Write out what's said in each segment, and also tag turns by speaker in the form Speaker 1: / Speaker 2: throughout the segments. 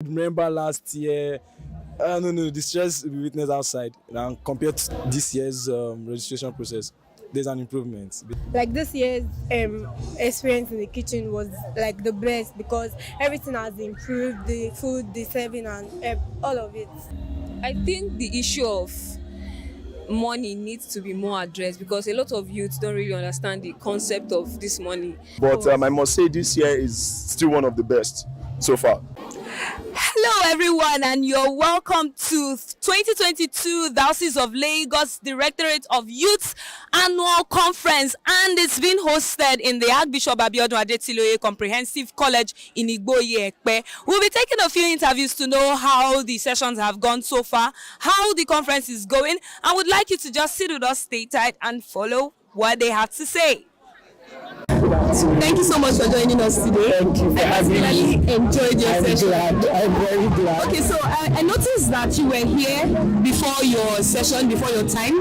Speaker 1: Remember last year, no, the stress we witnessed outside and compared to this year's registration process, there's an improvement.
Speaker 2: Like this year's experience in the kitchen was like the best because everything has improved, the food, the serving, and all of it.
Speaker 3: I think the issue of money needs to be more addressed because a lot of youths don't really understand the concept of this money.
Speaker 4: But I must say this year is still one of the best so far.
Speaker 3: Hello everyone and you're welcome to 2022 Diocese of Lagos Directorate of Youth Annual Conference, and it's been hosted in the Archbishop Abiodun Adetiloye Comprehensive College in Igboye. We'll be taking a few interviews to know how the sessions have gone so far, how the conference is going, and would like you to just sit with us, stay tight and follow what they have to say. Thank you so much for joining us today.
Speaker 5: Thank you for having me.
Speaker 3: Enjoyed your session.
Speaker 5: I'm very glad.
Speaker 3: Okay, so I noticed that you were here before your session, before your time.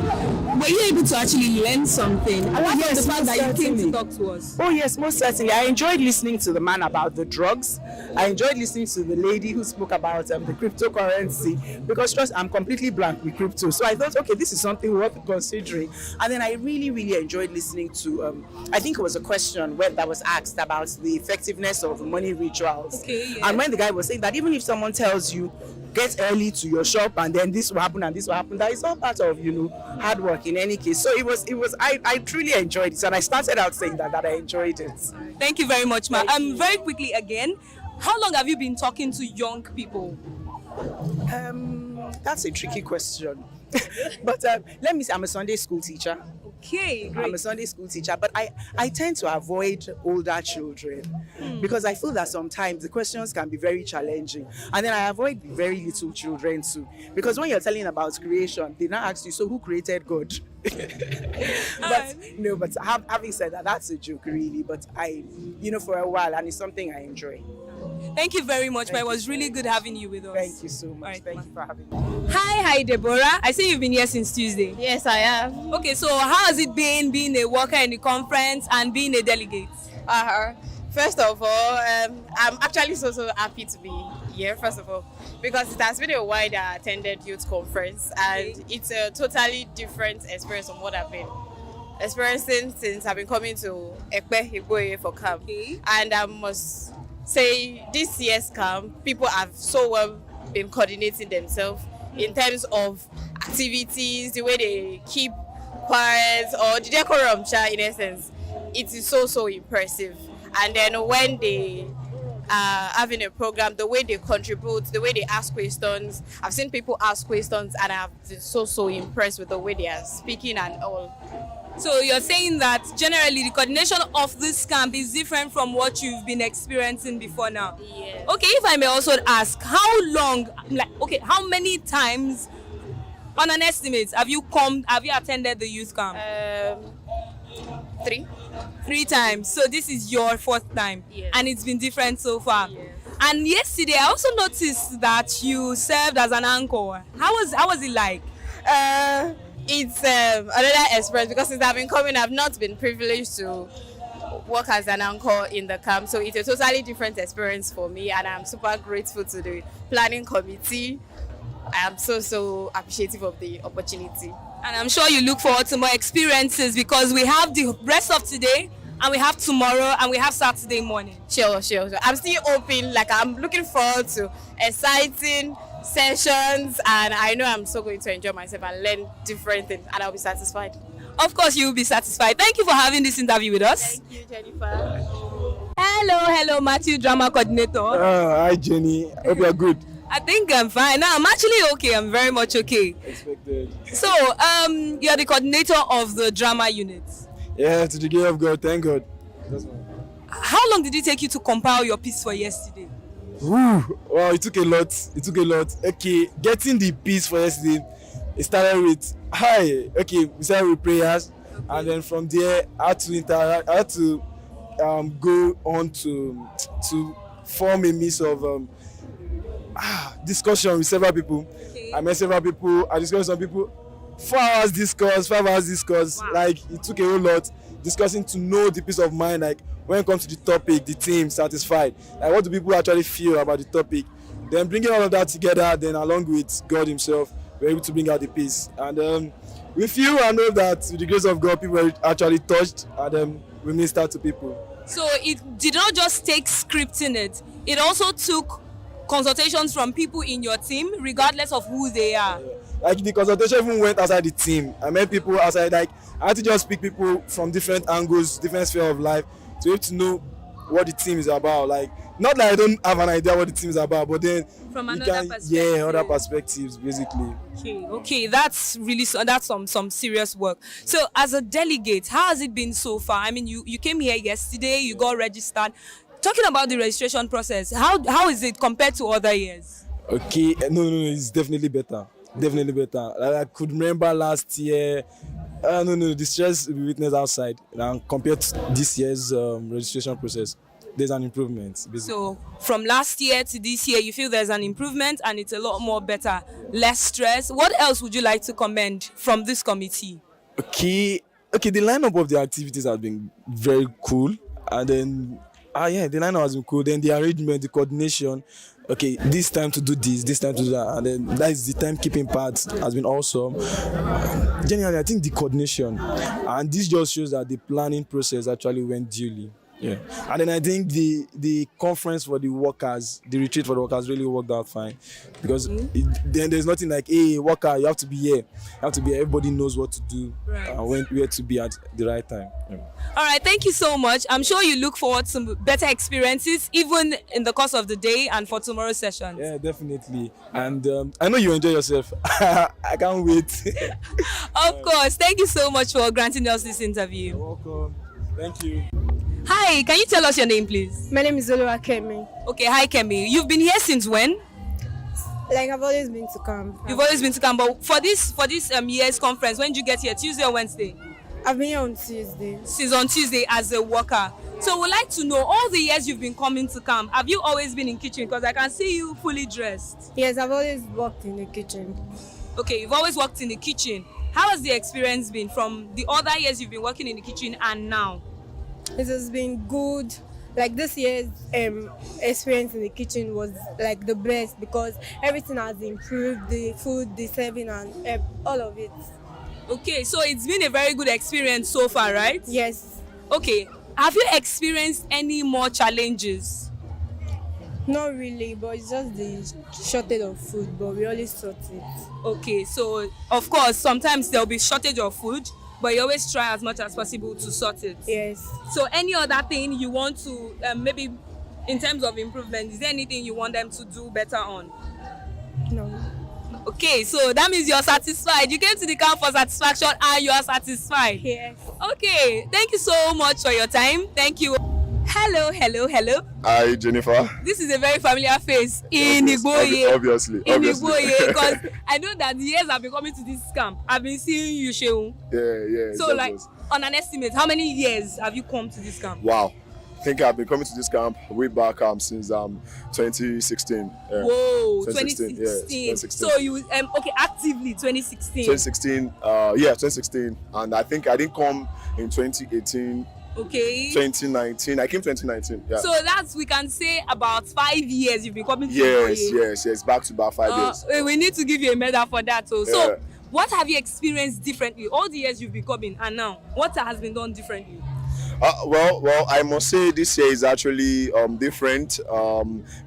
Speaker 3: Were you able to actually learn something? Apart from the fact that you came to talk to us.
Speaker 5: Oh yes, most certainly. I enjoyed listening to the man about the drugs. I enjoyed listening to the lady who spoke about the cryptocurrency, because trust, I'm completely blank with crypto. So I thought, okay, this is something worth considering. And then I really enjoyed listening to, I think it was a question that was asked about the effectiveness of money rituals.
Speaker 3: Okay, yeah.
Speaker 5: And when the guy was saying that even if someone tells you, get early to your shop and then this will happen and this will happen, that is all part of, hard work in any case. So I truly enjoyed it, and I started out saying that I enjoyed it.
Speaker 3: Thank you very much, ma. Very quickly again, how long have you been talking to young people?
Speaker 5: That's a tricky question. But let me say, I'm a Sunday school teacher.
Speaker 3: Okay, great.
Speaker 5: I'm a Sunday school teacher, but I tend to avoid older children because I feel that sometimes the questions can be very challenging. And then I avoid very little children too, because when you're telling about creation, they now ask you, so who created God? But having said that, that's a joke really, but for a while, and it's something I enjoy.
Speaker 3: Thank you very much, but it was really good having you with us.
Speaker 5: Thank you so much.
Speaker 3: Right,
Speaker 5: Thank you for having me.
Speaker 3: Hi, Deborah. I see you've been here since Tuesday.
Speaker 2: Yes, I have.
Speaker 3: Okay, so how has it been being a worker in the conference and being a delegate?
Speaker 6: First of all, I'm actually so happy to be here, first of all, because it has been a while that I attended youth conference, and it's a totally different experience from what I've been experiencing since I've been coming to Igboye for camp.
Speaker 3: Okay.
Speaker 6: And I must say, this year's camp, people have so well been coordinating themselves in terms of activities, the way they keep quiet, or the decorum, in essence. It is so impressive. And then when they are having a program, the way they contribute, the way they ask questions, I've seen people ask questions and I've been so impressed with the way they are speaking and all.
Speaker 3: So you're saying that generally the coordination of this camp is different from what you've been experiencing before now?
Speaker 6: Yes.
Speaker 3: Okay, if I may also ask, how many times, on an estimate, have you attended the youth camp?
Speaker 6: 3.
Speaker 3: 3 times. So this is your 4th time.
Speaker 6: Yes.
Speaker 3: And it's been different so far.
Speaker 6: Yes.
Speaker 3: And yesterday I also noticed that you served as an anchor. How was it like?
Speaker 6: It's another experience because since I've been coming, I've not been privileged to work as an anchor in the camp. So it's a totally different experience for me, and I'm super grateful to the planning committee. I am so appreciative of the opportunity.
Speaker 3: And I'm sure you look forward to more experiences because we have the rest of today, and we have tomorrow, and we have Saturday morning.
Speaker 6: Sure. I'm still open. I'm looking forward to exciting sessions, and I know I'm so going to enjoy myself and learn different things, and I'll be satisfied.
Speaker 3: Of course, you will be satisfied. Thank you for having this interview with us.
Speaker 6: Thank you, Jennifer.
Speaker 3: Hello, Matthew, drama coordinator.
Speaker 1: Hi, Jenny. Hope you're good.
Speaker 3: I think I'm fine. No, I'm actually okay. I'm very much okay.
Speaker 1: Expected.
Speaker 3: So, you're the coordinator of the drama unit.
Speaker 1: Yeah, to the glory of God. Thank God.
Speaker 3: How long did it take you to compile your piece for yesterday?
Speaker 1: Wow, it took a lot. Okay, getting the piece for yesterday, it started with we started with prayers, and then from there I had to go on to form a mix of discussion with several people.
Speaker 3: Okay.
Speaker 1: I met several people, I discussed with some people. 4 hours discuss, 5 hours discuss.
Speaker 3: Wow.
Speaker 1: It took a whole lot discussing to know the peace of mind, when it comes to the topic, the team satisfied. What do people actually feel about the topic? then bringing all of that together, then along with God Himself, we're able to bring out the peace. And we feel and know that with the grace of God, people were actually touched, and we minister to people.
Speaker 3: So it did not just take scripting it. It also took consultations from people in your team, regardless of who they are.
Speaker 1: Like the consultation even went outside the team. I met people outside. Like I had to just pick people from different angles, different sphere of life, to be able to know what the team is about. Like not that I don't have an idea what the team is about, but then
Speaker 3: From another perspective.
Speaker 1: Yeah, other perspectives basically.
Speaker 3: Okay, that's really that's some serious work. So as a delegate, how has it been so far? I mean, you came here yesterday, you got registered. Talking about the registration process, how is it compared to other years?
Speaker 1: Okay, no, it's definitely better. Definitely better. Like, I could remember last year. No, the stress we witnessed outside, and compared to this year's registration process, there's an improvement. Basically.
Speaker 3: So from last year to this year, you feel there's an improvement and it's a lot more better, less stress. What else would you like to commend from this committee?
Speaker 1: Okay, the lineup of the activities has been very cool, and then the lineup has been cool. Then the arrangement, the coordination. Okay, this time to do this time to do that, and then that is the timekeeping part has been awesome. Generally, I think the coordination, and this just shows that the planning process actually went duly. Yeah, and then I think the conference for the workers, the retreat for the workers really worked out fine, because then there's nothing like, hey, worker, you have to be here, everybody knows what to do,
Speaker 3: right,
Speaker 1: and where to be at the right time. Yeah.
Speaker 3: All right, thank you so much. I'm sure you look forward to better experiences, even in the course of the day and for tomorrow's session.
Speaker 1: Yeah, definitely. And I know you enjoy yourself. I can't wait.
Speaker 3: Of course. Thank you so much for granting us this interview.
Speaker 1: You're welcome. Thank you.
Speaker 3: Hi, can you tell us your name, please?
Speaker 2: My name is Olumakaiye.
Speaker 3: Okay, hi, Kemi. You've been here since when?
Speaker 2: Like I've always been to camp.
Speaker 3: You've always been to camp, but for this year's conference, when did you get here? Tuesday or Wednesday?
Speaker 2: I've been here on Tuesday.
Speaker 3: Since on Tuesday as a worker. So we'd like to know, all the years you've been coming to camp, have you always been in kitchen? Because I can see you fully dressed.
Speaker 2: Yes, I've always worked in the kitchen.
Speaker 3: Okay, you've always worked in the kitchen. How has the experience been from the other years you've been working in the kitchen and now?
Speaker 2: It has been good. Like this year's experience in the kitchen was like the best, because everything has improved, the food, the serving, and all of it.
Speaker 3: Okay, so it's been a very good experience so far, right?
Speaker 2: Yes.
Speaker 3: Okay, have you experienced any more challenges?
Speaker 2: Not really, but it's just the shortage of food, but we always sort it.
Speaker 3: Okay, so of course sometimes there'll be shortage of food, but you always try as much as possible to sort it.
Speaker 2: Yes.
Speaker 3: So any other thing you want to maybe in terms of improvement, is there anything you want them to do better on?
Speaker 2: No.
Speaker 3: Okay, so that means you're satisfied. You came to the camp for satisfaction and you are satisfied.
Speaker 2: Yes.
Speaker 3: Okay, thank you so much for your time. Thank you. Hello.
Speaker 4: Hi, Jennifer.
Speaker 3: This is a very familiar face in Igboye.
Speaker 4: Obviously.
Speaker 3: In Igboye, because I know that the years I've been coming to this camp, I've been seeing you, Sheung.
Speaker 4: Yeah.
Speaker 3: So, like, on an estimate, how many years have you come to this camp?
Speaker 4: Wow. I think I've been coming to this camp way back since 2016.
Speaker 3: Whoa,
Speaker 4: 2016. 2016.
Speaker 3: So you actively 2016.
Speaker 4: 2016, and I think I didn't come in 2018.
Speaker 3: Okay.
Speaker 4: 2019. I came 2019. Yeah.
Speaker 3: So we can say about 5 years you've been coming to Igboye.
Speaker 4: Yes. Back to back 5 years.
Speaker 3: We need to give you a medal for that. So what have you experienced differently all the years you've been coming and now? What has been done differently?
Speaker 4: Well, I must say this year is actually different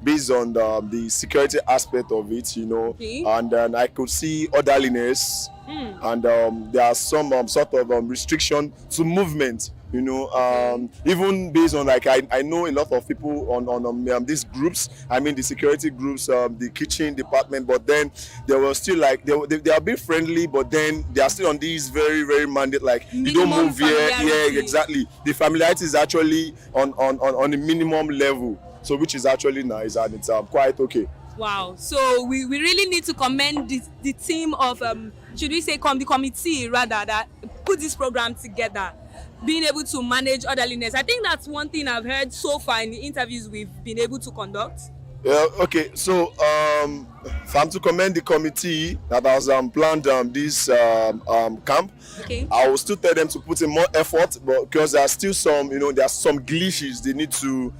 Speaker 4: based on the security aspect of it,
Speaker 3: Okay.
Speaker 4: And then I could see orderliness, and there are some sort of restriction to movement. Even based on I know a lot of people on these groups. I mean the security groups, the kitchen department. But then they were still they are being friendly, but then they are still on these very very mandate you don't move here. Yeah, exactly. The familiarity is actually on a minimum level, so which is actually nice, and it's quite okay.
Speaker 3: Wow. So we really need to commend the team of should we say the committee rather that put this program together. Being able to manage orderliness. I think that's one thing I've heard so far in the interviews we've been able to conduct.
Speaker 4: Yeah, okay. So, I'm to commend the committee that has planned this camp.
Speaker 3: Okay.
Speaker 4: I will still tell them to put in more effort, but because there are still some, there are some glitches they need to,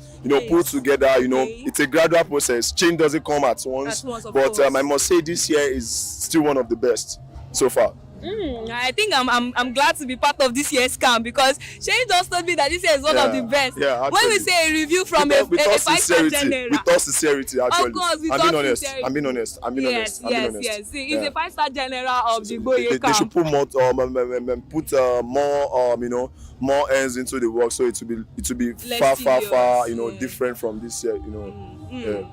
Speaker 4: put together.
Speaker 3: Okay.
Speaker 4: It's a gradual process. Change doesn't come at once.
Speaker 3: Of
Speaker 4: But
Speaker 3: course.
Speaker 4: I must say this year is still one of the best so far.
Speaker 3: I think I'm glad to be part of this year's camp because Shane just told me that this year is one of the best.
Speaker 4: Yeah,
Speaker 3: when we
Speaker 4: actually.
Speaker 3: say a review from
Speaker 4: with
Speaker 3: a
Speaker 4: all
Speaker 3: 5-star
Speaker 4: sincerity,
Speaker 3: general.
Speaker 4: with all sincerity, actually.
Speaker 3: Of course, with
Speaker 4: I'm
Speaker 3: all
Speaker 4: being honest.
Speaker 3: sincerity.
Speaker 4: I'm being honest. I'm being honest. I'm being honest.
Speaker 3: Yes. See, he's
Speaker 4: Yeah.
Speaker 3: a 5-star general of the Igboye
Speaker 4: They
Speaker 3: camp.
Speaker 4: should put more more more hands into the work, so it will be
Speaker 3: Less
Speaker 4: far
Speaker 3: serious,
Speaker 4: different from this year. Yeah.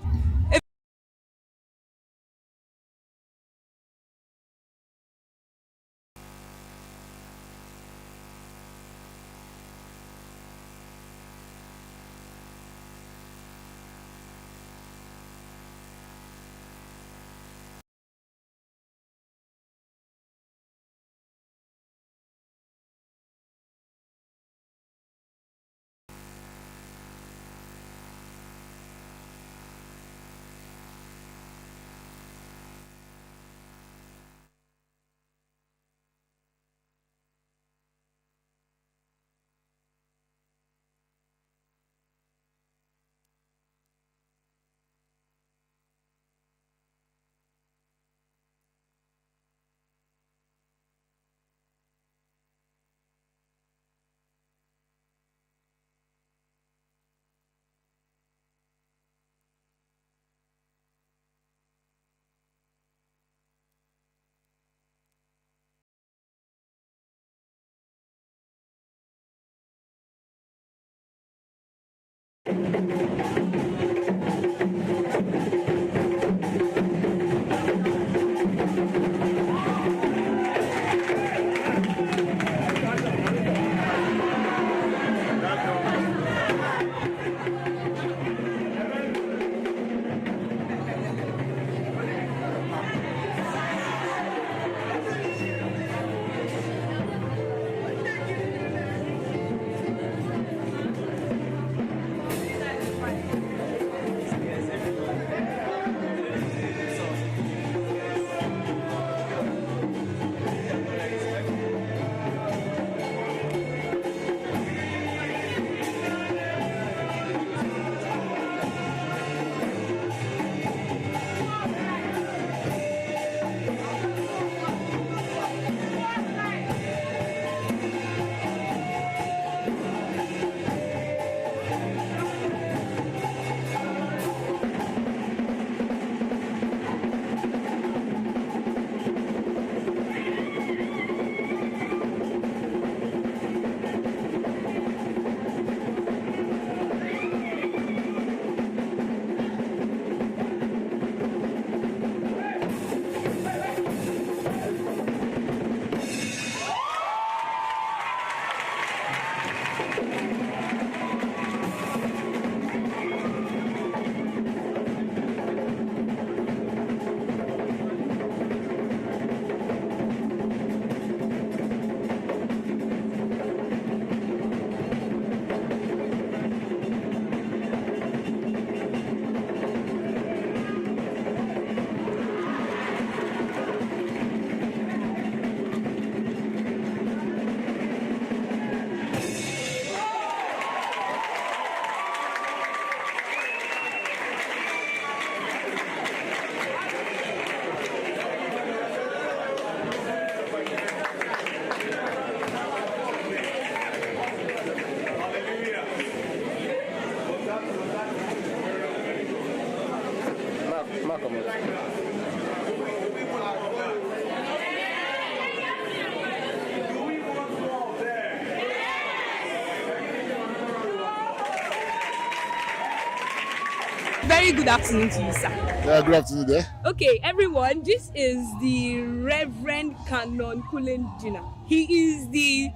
Speaker 3: Very good afternoon to you, sir.
Speaker 7: Yeah, good afternoon there.
Speaker 3: Okay, everyone, this is the Reverend Canon Kulendina. He is the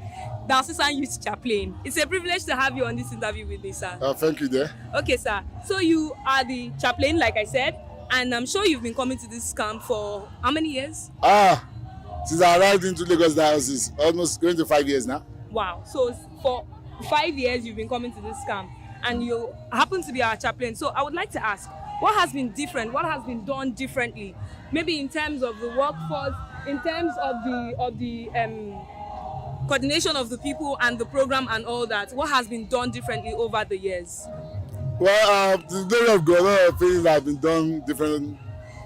Speaker 3: Diocesan Youth Chaplain. It's a privilege to have you on this interview with me, sir.
Speaker 7: Thank you there.
Speaker 3: Okay, sir. So you are the chaplain, like I said, and I'm sure you've been coming to this camp for how many years?
Speaker 7: Since I arrived into Lagos Diocese, almost going to 5 years now.
Speaker 3: Wow. So for 5 years you've been coming to this camp and you happen to be our chaplain. So I would like to ask, What has been different? What has been done differently? Maybe in terms of the workforce, in terms of the coordination of the people and the program and all that. What has been done differently over the years?
Speaker 7: Well, to the glory of God, a lot of things have been done different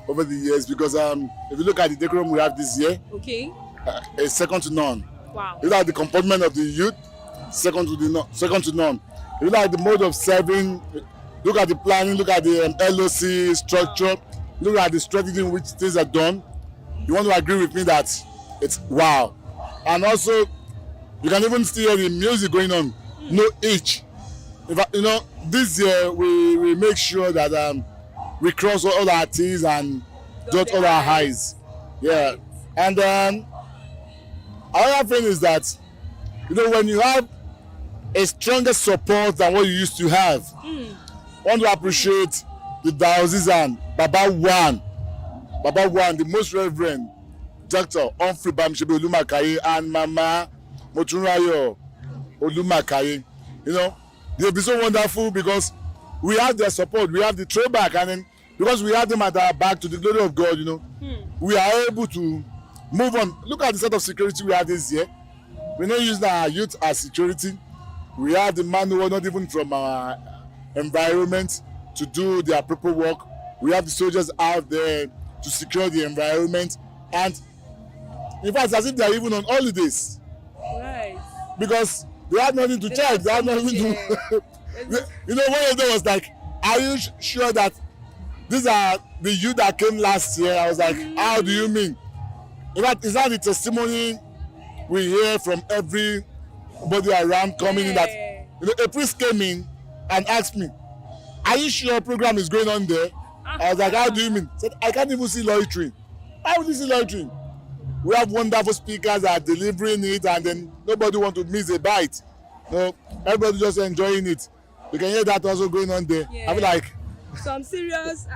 Speaker 7: over the years because if you look at the decorum we have this year,
Speaker 3: Okay.
Speaker 7: it's second to none.
Speaker 3: Wow.
Speaker 7: If you look at the comportment of the youth, second to none. If you look at the mode of serving, look at the planning, look at the LOC structure, look at the strategy in which things are done. You want to agree with me that it's wow. And also, you can even still hear the music going on. No itch. This year we make sure that we cross all our T's and dot all our I's. Yeah. And another thing is that, when you have a stronger support than what you used to have, I want to appreciate the Diocesan, Baba One, the most Reverend Dr. Humphrey Bamisebi Olumakaiye and Mama Motunrayo Olumakaiye. They'll be so wonderful because we have their support, we have the throwback, and then because we have them at our back, to the glory of God, we are able to move on. Look at the set of security we have this year. We're not using our youth as security. We have the manual, not even from our environment, to do their proper work. We have the soldiers out there to secure the environment, and in fact, it's as if they are even on holidays.
Speaker 3: Right.
Speaker 7: Because they had nothing to check. They had nothing to. One of them was like, "Are you sure that these are the youth that came last year?" I was like, "How do you mean?" In fact, is that the testimony we hear from everybody around coming in, that a priest came in and asked me, "Are you sure your program is going on there?" I was like, "How do you mean?" He said, "I can't even see loitering." How would you see loitering? We have wonderful speakers that are delivering it, and then nobody want to miss a bite. Everybody just enjoying it. You can hear that also going on there.
Speaker 3: Yeah.
Speaker 7: I feel like,
Speaker 3: So I'm serious.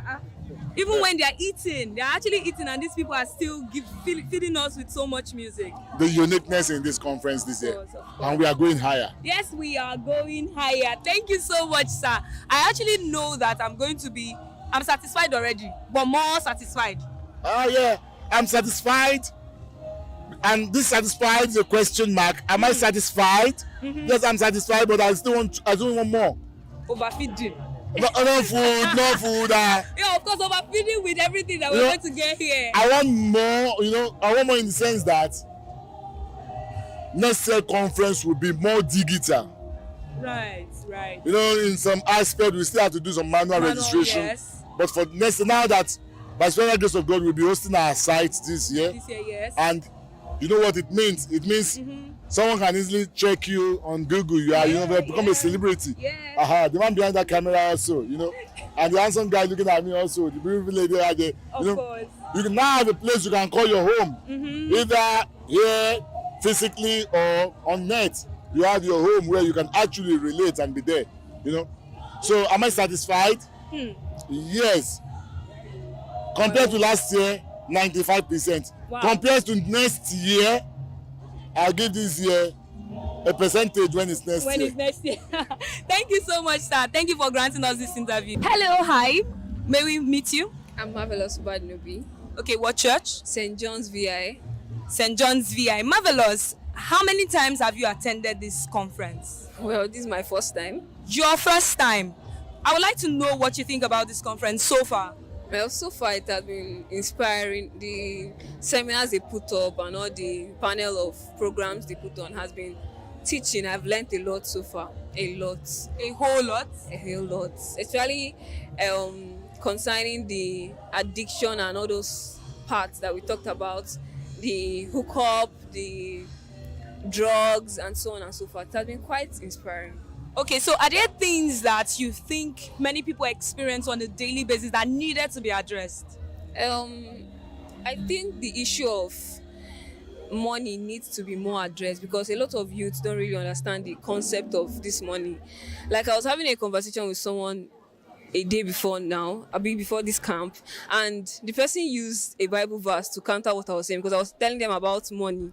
Speaker 3: Even when they are eating, they are actually eating, and these people are still feeding us with so much music.
Speaker 7: the uniqueness in this conference this year,
Speaker 3: Of course.
Speaker 7: and we are going higher.
Speaker 3: Yes, we are going higher. Thank you so much, sir. I actually know that I'm satisfied already, but more satisfied.
Speaker 7: Yeah, I'm satisfied. And this satisfied is a question mark. Am I satisfied? Yes, I'm satisfied, but I still want more.
Speaker 3: Overfeeding.
Speaker 7: No food.
Speaker 3: Yeah, of course, overfeeding with everything that we're going to get here.
Speaker 7: I want more, I want more in the sense that next year conference will be more digital.
Speaker 3: Right.
Speaker 7: In some aspect, we still have to do some manual registration.
Speaker 3: Yes.
Speaker 7: But for next, now that by the special grace of God, we'll be hosting our site this year.
Speaker 3: Yes.
Speaker 7: And you know what it means? It means someone can easily check you on Google. You have become a celebrity.
Speaker 3: Yeah.
Speaker 7: The man behind that camera also, and the handsome guy looking at me also, the beautiful lady out there.
Speaker 3: Of course.
Speaker 7: You can now have a place you can call your home, either here physically or on net. You have your home where you can actually relate and be there. So am I satisfied? Yes. Compared to last year, 95%.
Speaker 3: Wow.
Speaker 7: Compared to next year, I'll give this year a percentage when it's next year.
Speaker 3: Thank you so much, sir. Thank you for granting us this interview. Hello, hi. May we meet you?
Speaker 8: I'm Marvelous Badnubi,
Speaker 3: Okay, what church?
Speaker 8: St. John's VI.
Speaker 3: St. John's VI. Marvelous. How many times have you attended this conference?
Speaker 8: Well, this is my first time.
Speaker 3: Your first time. I would like to know what you think about this conference so far.
Speaker 8: Well, so far it has been inspiring. The seminars they put up and all the panel of programs they put on has been teaching. I've learned a lot so far. A lot.
Speaker 3: A whole lot?
Speaker 8: A whole lot. Especially concerning the addiction and all those parts that we talked about. The hookup, the drugs, and so on and so forth. It has been quite inspiring.
Speaker 3: Okay, so are there things that you think many people experience on a daily basis that needed to be addressed?
Speaker 8: I think the issue of money needs to be more addressed because a lot of youths don't really understand the concept of this money. Like I was having a conversation with someone a day before now, a bit before this camp, and the person used a Bible verse to counter what I was saying because I was telling them about money.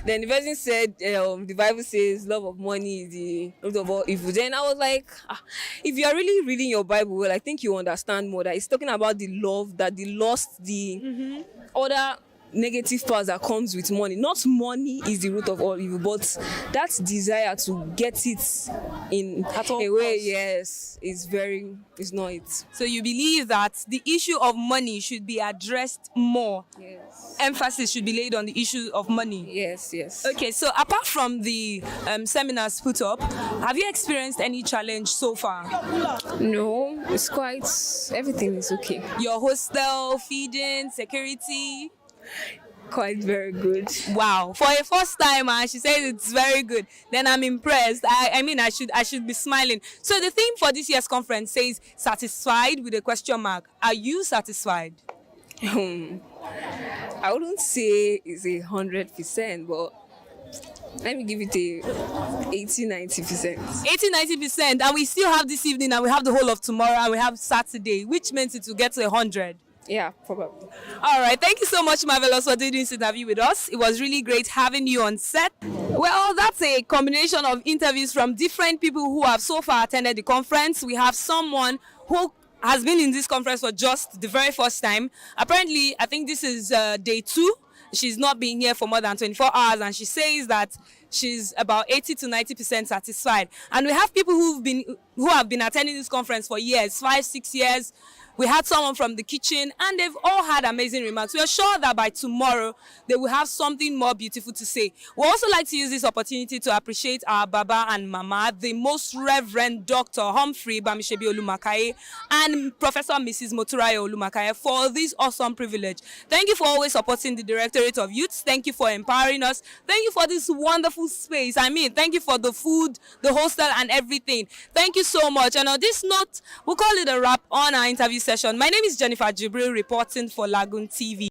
Speaker 8: Then the person said, the Bible says love of money is the root of all evil. Then I was like, if you are really reading your Bible well, I think you understand more that it's talking about the love, that the lust, the other negative parts that comes with money. Not money is the root of all evil, but that desire to get it in a way, yes, is not it.
Speaker 3: So you believe that the issue of money should be addressed more?
Speaker 8: Yes.
Speaker 3: Emphasis should be laid on the issue of money?
Speaker 8: Yes.
Speaker 3: Okay, so apart from the seminars put up, have you experienced any challenge so far?
Speaker 8: No, it's quite, everything is okay.
Speaker 3: Your hostel, feeding, security?
Speaker 8: Quite very good.
Speaker 3: Wow, for a first timer, she says it's very good. Then I'm impressed. I mean, I should be smiling. So the theme for this year's conference says satisfied with a question mark. Are you satisfied?
Speaker 8: I wouldn't say it's 100%, but let me give it a 80-90%.
Speaker 3: 80-90%, and we still have this evening, and we have the whole of tomorrow, and we have Saturday, which means it will get to 100.
Speaker 8: Yeah, probably.
Speaker 3: All right, thank you so much, Marvelous, for doing this interview with us. It was really great having you on set. Well, that's a combination of interviews from different people who have so far attended the conference. We have someone who has been in this conference for just the very first time. Apparently, I think this is day 2. She's not been here for more than 24 hours, and she says that she's about 80-90% satisfied. And we have people who have been attending this conference for years, 5-6 years. We had someone from the kitchen, and they've all had amazing remarks. We are sure that by tomorrow, they will have something more beautiful to say. We also like to use this opportunity to appreciate our Baba and Mama, the Most Reverend Dr. Humphrey Bamisebi Olumakaiye and Professor Mrs. Moturayo Olumakaiye for this awesome privilege. Thank you for always supporting the Directorate of Youth. Thank you for empowering us. Thank you for this wonderful space. I mean, thank you for the food, the hostel, and everything. Thank you so much. And on this note, we'll call it a wrap on our interview session. My name is Jennifer Jibril, reporting for LagoonTV.